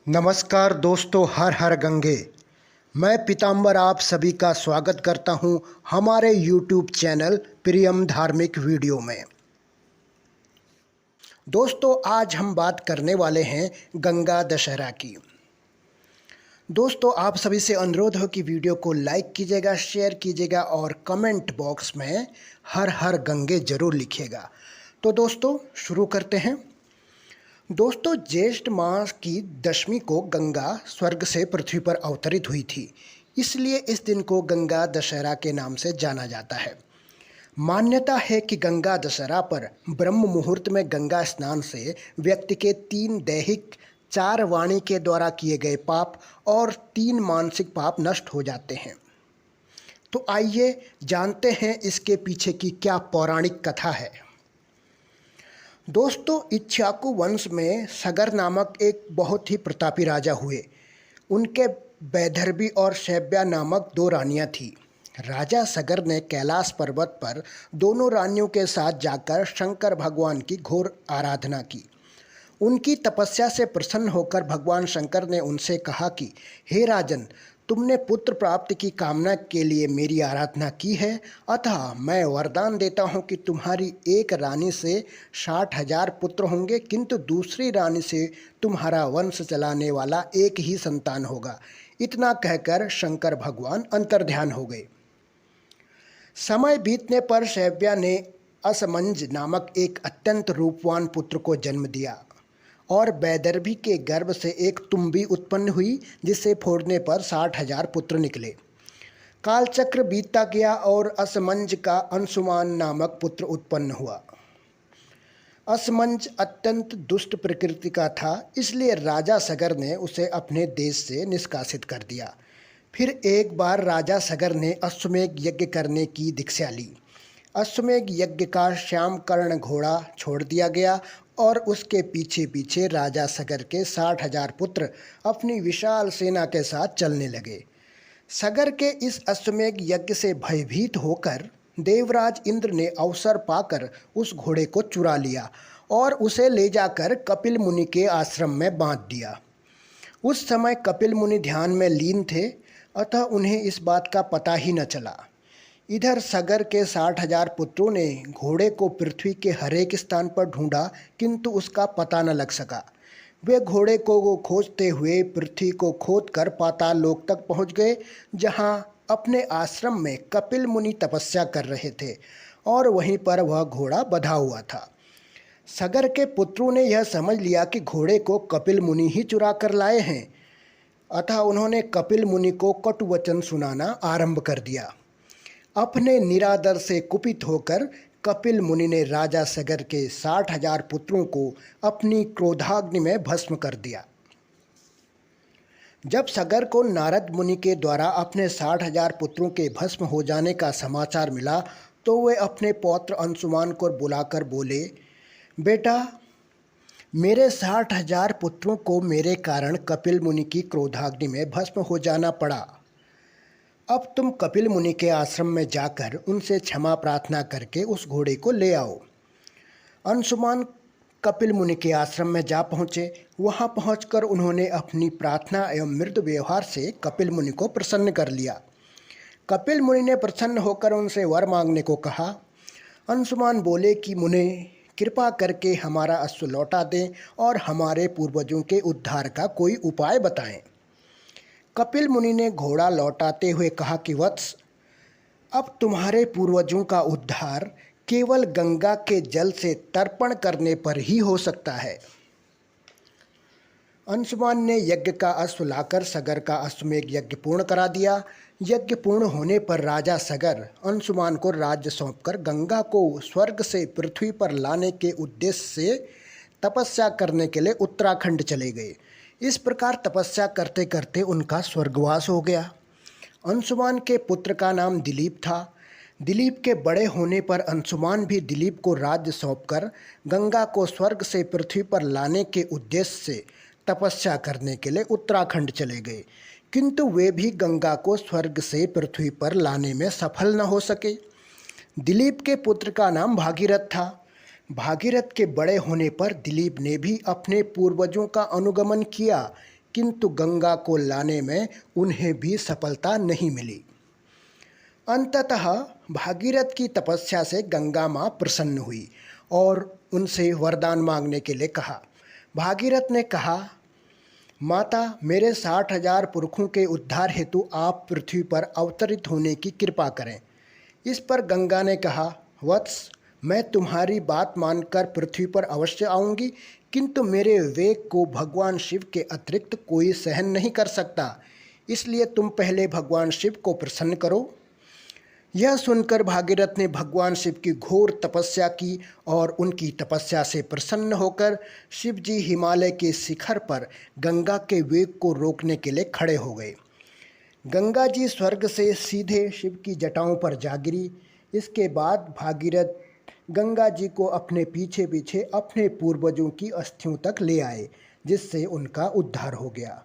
नमस्कार दोस्तों, हर हर गंगे। मैं पीताम्बर आप सभी का स्वागत करता हूं हमारे YouTube चैनल प्रियम धार्मिक वीडियो में। दोस्तों, आज हम बात करने वाले हैं गंगा दशहरा की। दोस्तों, आप सभी से अनुरोध हो कि वीडियो को लाइक कीजिएगा, शेयर कीजिएगा और कमेंट बॉक्स में हर हर गंगे जरूर लिखिएगा। तो दोस्तों, शुरू करते हैं। दोस्तों, ज्येष्ठ मास की दशमी को गंगा स्वर्ग से पृथ्वी पर अवतरित हुई थी, इसलिए इस दिन को गंगा दशहरा के नाम से जाना जाता है। मान्यता है कि गंगा दशहरा पर ब्रह्म मुहूर्त में गंगा स्नान से व्यक्ति के 3 दैहिक, 4 वाणी के द्वारा किए गए पाप और 3 मानसिक पाप नष्ट हो जाते हैं। तो आइए जानते हैं इसके पीछे की क्या पौराणिक कथा है। दोस्तों, इक्ष्वाकु वंश में सगर नामक एक बहुत ही प्रतापी राजा हुए। उनके वैदर्भी और शैव्या नामक 2 रानियां थीं। राजा सगर ने कैलाश पर्वत पर दोनों रानियों के साथ जाकर शंकर भगवान की घोर आराधना की। उनकी तपस्या से प्रसन्न होकर भगवान शंकर ने उनसे कहा कि हे राजन, तुमने पुत्र प्राप्ति की कामना के लिए मेरी आराधना की है, अतः मैं वरदान देता हूँ कि तुम्हारी एक रानी से 60,000 पुत्र होंगे, किंतु दूसरी रानी से तुम्हारा वंश चलाने वाला एक ही संतान होगा। इतना कहकर शंकर भगवान अंतर्ध्यान हो गए। समय बीतने पर शैव्या ने असमंज नामक एक अत्यंत रूपवान पुत्र को जन्म दिया और वैदर्भी के गर्भ से एक तुम्बी उत्पन्न हुई, जिसे फोड़ने पर 60,000 पुत्र निकले। कालचक्र बीतता गया और असमंज का अंशुमान नामक पुत्र उत्पन्न हुआ। असमंज अत्यंत दुष्ट प्रकृति का था, इसलिए राजा सगर ने उसे अपने देश से निष्कासित कर दिया। फिर एक बार राजा सगर ने अश्वमेध यज्ञ करने की दीक्षा ली। अश्वमेध यज्ञ का श्यामकर्ण घोड़ा छोड़ दिया गया और उसके पीछे पीछे राजा सगर के 60,000 पुत्र अपनी विशाल सेना के साथ चलने लगे। सगर के इस अश्वमेध यज्ञ से भयभीत होकर देवराज इंद्र ने अवसर पाकर उस घोड़े को चुरा लिया और उसे ले जाकर कपिल मुनि के आश्रम में बांध दिया। उस समय कपिल मुनि ध्यान में लीन थे, अतः उन्हें इस बात का पता ही न चला। इधर सगर के 60,000 पुत्रों ने घोड़े को पृथ्वी के हर एक स्थान पर ढूंढा, किंतु उसका पता न लग सका। वे घोड़े को खोजते हुए पृथ्वी को खोदकर पाताल लोक तक पहुंच गए, जहां अपने आश्रम में कपिल मुनि तपस्या कर रहे थे और वहीं पर वह घोड़ा बंधा हुआ था। सगर के पुत्रों ने यह समझ लिया कि घोड़े को कपिल मुनि ही चुरा कर लाए हैं, अतः उन्होंने कपिल मुनि को कटु वचन सुनाना आरंभ कर दिया। अपने निरादर से कुपित होकर कपिल मुनि ने राजा सगर के 60,000 पुत्रों को अपनी क्रोधाग्नि में भस्म कर दिया। जब सगर को नारद मुनि के द्वारा अपने 60,000 पुत्रों के भस्म हो जाने का समाचार मिला, तो वे अपने पौत्र अंशुमान को बुलाकर बोले, बेटा, मेरे 60,000 पुत्रों को मेरे कारण कपिल मुनि की क्रोधाग्नि में भस्म हो जाना पड़ा। अब तुम कपिल मुनि के आश्रम में जाकर उनसे क्षमा प्रार्थना करके उस घोड़े को ले आओ। अंशुमान कपिल मुनि के आश्रम में जा पहुँचे। वहाँ पहुँचकर उन्होंने अपनी प्रार्थना एवं मृदु व्यवहार से कपिल मुनि को प्रसन्न कर लिया। कपिल मुनि ने प्रसन्न होकर उनसे वर मांगने को कहा। अंशुमान बोले कि मुने, कृपा करके हमारा अश्व लौटा दें और हमारे पूर्वजों के उद्धार का कोई उपाय बताएं। कपिल मुनि ने घोड़ा लौटाते हुए कहा कि वत्स, अब तुम्हारे पूर्वजों का उद्धार केवल गंगा के जल से तर्पण करने पर ही हो सकता है। अंशुमान ने यज्ञ का अश्व लाकर सगर का अश्वमेध यज्ञ पूर्ण करा दिया। यज्ञ पूर्ण होने पर राजा सगर अंशुमान को राज्य सौंपकर गंगा को स्वर्ग से पृथ्वी पर लाने के उद्देश्य से तपस्या करने के लिए उत्तराखंड चले गए। इस प्रकार तपस्या करते करते उनका स्वर्गवास हो गया। अंशुमान के पुत्र का नाम दिलीप था। दिलीप के बड़े होने पर अंशुमान भी दिलीप को राज्य सौंपकर गंगा को स्वर्ग से पृथ्वी पर लाने के उद्देश्य से तपस्या करने के लिए उत्तराखंड चले गए, किंतु वे भी गंगा को स्वर्ग से पृथ्वी पर लाने में सफल न हो सके। दिलीप के पुत्र का नाम भागीरथ था। भागीरथ के बड़े होने पर दिलीप ने भी अपने पूर्वजों का अनुगमन किया, किंतु गंगा को लाने में उन्हें भी सफलता नहीं मिली। अंततः भागीरथ की तपस्या से गंगा माँ प्रसन्न हुई और उनसे वरदान मांगने के लिए कहा। भागीरथ ने कहा, माता, मेरे 60,000 पुरखों के उद्धार हेतु आप पृथ्वी पर अवतरित होने की कृपा करें। इस पर गंगा ने कहा, वत्स, मैं तुम्हारी बात मानकर पृथ्वी पर अवश्य आऊँगी, किंतु मेरे वेग को भगवान शिव के अतिरिक्त कोई सहन नहीं कर सकता, इसलिए तुम पहले भगवान शिव को प्रसन्न करो। यह सुनकर भागीरथ ने भगवान शिव की घोर तपस्या की और उनकी तपस्या से प्रसन्न होकर शिव जी हिमालय के शिखर पर गंगा के वेग को रोकने के लिए खड़े हो गए। गंगा जी स्वर्ग से सीधे शिव की जटाओं पर जा गिरी। इसके बाद भागीरथ गंगा जी को अपने पीछे पीछे अपने पूर्वजों की अस्थियों तक ले आए, जिससे उनका उद्धार हो गया।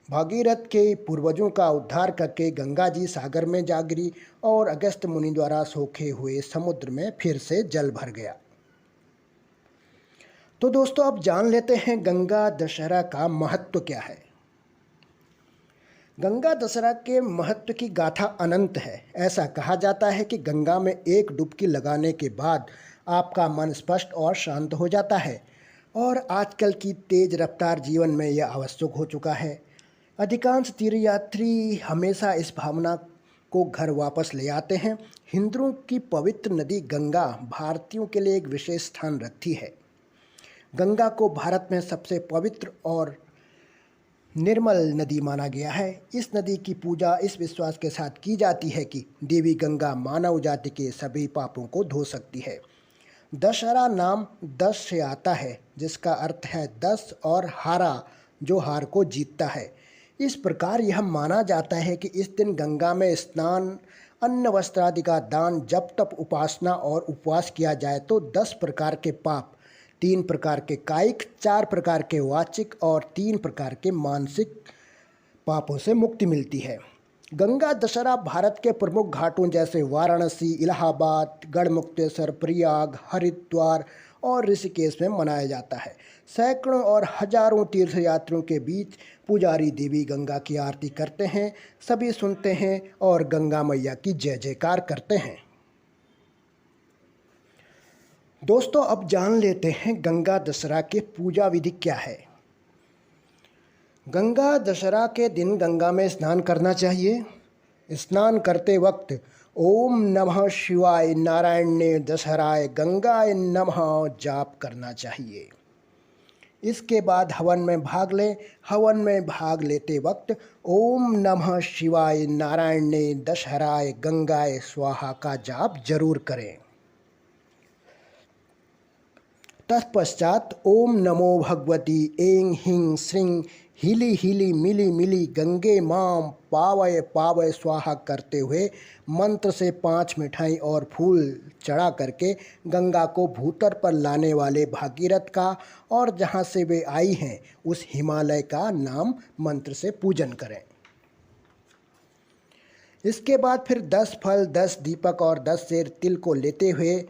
भागीरथ के पूर्वजों का उद्धार करके गंगा जी सागर में जा गिरी और अगस्त्य मुनि द्वारा सोखे हुए समुद्र में फिर से जल भर गया। तो दोस्तों, अब जान लेते हैं गंगा दशहरा का महत्व क्या है। गंगा दशहरा के महत्व की गाथा अनंत है। ऐसा कहा जाता है कि गंगा में एक डुबकी लगाने के बाद आपका मन स्पष्ट और शांत हो जाता है, और आजकल की तेज रफ्तार जीवन में यह आवश्यक हो चुका है। अधिकांश तीर्थयात्री हमेशा इस भावना को घर वापस ले आते हैं। हिंदुओं की पवित्र नदी गंगा भारतीयों के लिए एक विशेष स्थान रखती है। गंगा को भारत में सबसे पवित्र और निर्मल नदी माना गया है। इस नदी की पूजा इस विश्वास के साथ की जाती है कि देवी गंगा मानव जाति के सभी पापों को धो सकती है। दशहरा नाम 10 से आता है, जिसका अर्थ है 10 और हारा, जो हार को जीतता है। इस प्रकार यह माना जाता है कि इस दिन गंगा में स्नान, अन्न वस्त्र आदि का दान, जप तप, उपासना और उपवास किया जाए तो 10 प्रकार के पाप, 3 प्रकार के कायिक, 4 प्रकार के वाचिक और 3 प्रकार के मानसिक पापों से मुक्ति मिलती है। गंगा दशहरा भारत के प्रमुख घाटों जैसे वाराणसी, इलाहाबाद, गढ़मुक्तेश्वर, प्रयाग, हरिद्वार और ऋषिकेश में मनाया जाता है। सैकड़ों और हजारों तीर्थयात्रियों के बीच पुजारी देवी गंगा की आरती करते हैं, सभी सुनते हैं और गंगा मैया की जय जयकार करते हैं। दोस्तों, अब जान लेते हैं गंगा दशहरा के पूजा विधि क्या है। गंगा दशहरा के दिन गंगा में स्नान करना चाहिए। स्नान करते वक्त ओम नमः शिवाय, नारायणे दशहराय, गंगाय नमः जाप करना चाहिए। इसके बाद हवन में भाग लें। हवन में भाग लेते वक्त ओम नमः शिवाय, नारायणे दशहराय, गंगाय स्वाहा का जाप जरूर करें। तत्पश्चात ओम नमो भगवती ऐं ह्रीं श्रीं हिली हिली मिली मिली गंगे मां पावय पावय स्वाहा करते हुए मंत्र से 5 मिठाई और फूल चढ़ा करके गंगा को भूतल पर लाने वाले भागीरथ का और जहाँ से वे आई हैं उस हिमालय का नाम मंत्र से पूजन करें। इसके बाद फिर 10 फल, 10 दीपक और 10 सेर तिल को लेते हुए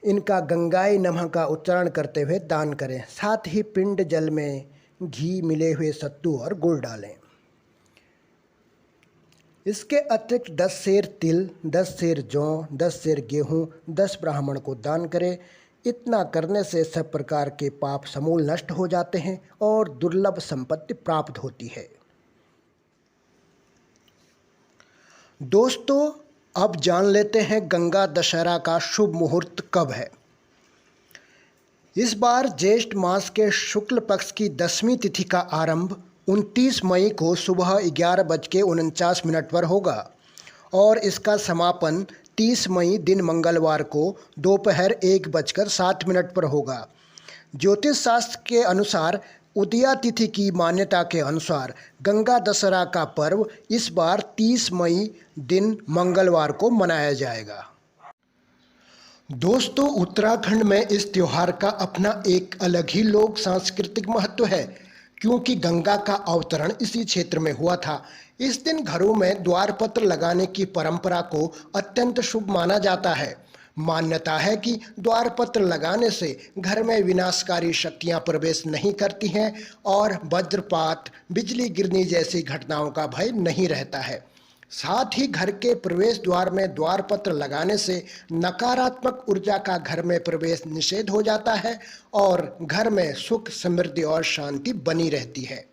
इनका गंगाय नमः का उच्चारण करते हुए दान करें। साथ ही पिंड जल में घी मिले हुए सत्तू और गुड़ डालें। इसके अतिरिक्त 10 सेर तिल, 10 सेर जौ, 10 सेर गेहूँ, 10 ब्राह्मण को दान करें। इतना करने से सब प्रकार के पाप समूल नष्ट हो जाते हैं और दुर्लभ संपत्ति प्राप्त होती है। दोस्तों, अब जान लेते हैं गंगा दशहरा का शुभ मुहूर्त कब है। इस बार ज्येष्ठ मास के शुक्ल पक्ष की 10वीं तिथि का आरंभ 29 मई को सुबह 11:49 पर होगा और इसका समापन 30 मई दिन मंगलवार को दोपहर 1:07 पर होगा। ज्योतिष शास्त्र के अनुसार उदया तिथि की मान्यता के अनुसार गंगा दशहरा का पर्व इस बार 30 मई दिन मंगलवार को मनाया जाएगा। दोस्तों, उत्तराखंड में इस त्योहार का अपना एक अलग ही लोक सांस्कृतिक महत्व है, क्योंकि गंगा का अवतरण इसी क्षेत्र में हुआ था। इस दिन घरों में द्वारपत्र लगाने की परंपरा को अत्यंत शुभ माना जाता है। मान्यता है कि द्वारपत्र लगाने से घर में विनाशकारी शक्तियां प्रवेश नहीं करती हैं और वज्रपात, बिजली गिरने जैसी घटनाओं का भय नहीं रहता है। साथ ही घर के प्रवेश द्वार में द्वारपत्र लगाने से नकारात्मक ऊर्जा का घर में प्रवेश निषेध हो जाता है और घर में सुख, समृद्धि और शांति बनी रहती है।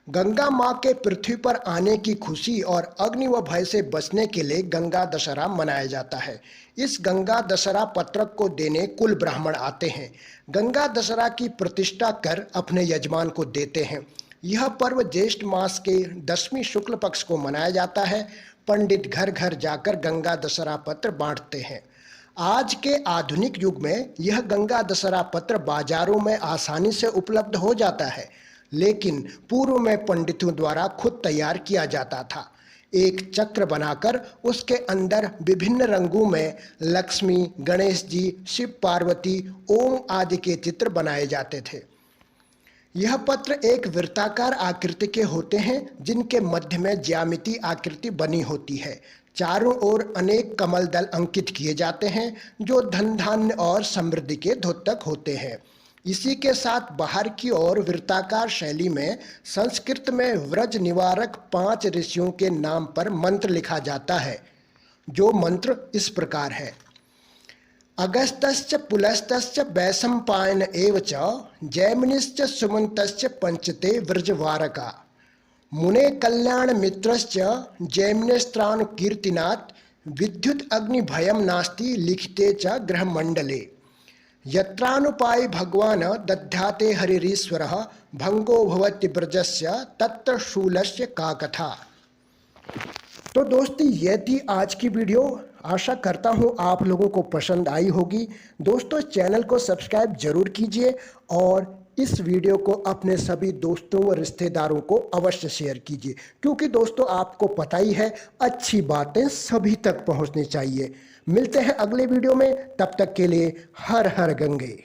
गंगा माँ के पृथ्वी पर आने की खुशी और अग्नि व भय से बचने के लिए गंगा दशहरा मनाया जाता है। इस गंगा दशहरा पत्रक को देने कुल ब्राह्मण आते हैं। गंगा दशहरा की प्रतिष्ठा कर अपने यजमान को देते हैं। यह पर्व ज्येष्ठ मास के 10वीं शुक्ल पक्ष को मनाया जाता है। पंडित घर घर जाकर गंगा दशहरा पत्र बांटते हैं। आज के आधुनिक युग में यह गंगा दशहरा पत्र बाजारों में आसानी से उपलब्ध हो जाता है, लेकिन पूर्व में पंडितों द्वारा खुद तैयार किया जाता था। एक चक्र बनाकर उसके अंदर विभिन्न रंगों में लक्ष्मी, गणेश जी, शिव पार्वती, ओम आदि के चित्र बनाए जाते थे। यह पत्र एक वृत्ताकार आकृति के होते हैं, जिनके मध्य में ज्यामिति आकृति बनी होती है। चारों ओर अनेक कमल दल अंकित किए जाते हैं, जो धन धान्य और समृद्धि के द्योतक होते हैं। इसी के साथ बाहर की ओर वृत्ताकार शैली में संस्कृत में व्रज निवारक 5 ऋषियों के नाम पर मंत्र लिखा जाता है, जो मंत्र इस प्रकार है। अगस्त्यश्च पुलस्त्यश्च वैशंपायन एव च जैमिनिश्च सुमंतश्च पंचते व्रजवारका मुने कल्याण मित्रश्च जैमिनेस्त्रान कीर्तिनाथ विद्युत अग्नि भयम नास्ति लिखिते च ग्रहमंडले यत्रानुपाय भगवान दध्याते हरिरीश्वरः भंगो भवति ब्रजस्य तत्र शूलस्य का कथा। तो दोस्तों, ये थी आज की वीडियो। आशा करता हूँ आप लोगों को पसंद आई होगी। दोस्तों, चैनल को सब्सक्राइब जरूर कीजिए और इस वीडियो को अपने सभी दोस्तों व रिश्तेदारों को अवश्य शेयर कीजिए, क्योंकि दोस्तों आपको पता ही है, अच्छी बातें सभी तक पहुंचनी चाहिए। मिलते हैं अगले वीडियो में, तब तक के लिए हर हर गंगे।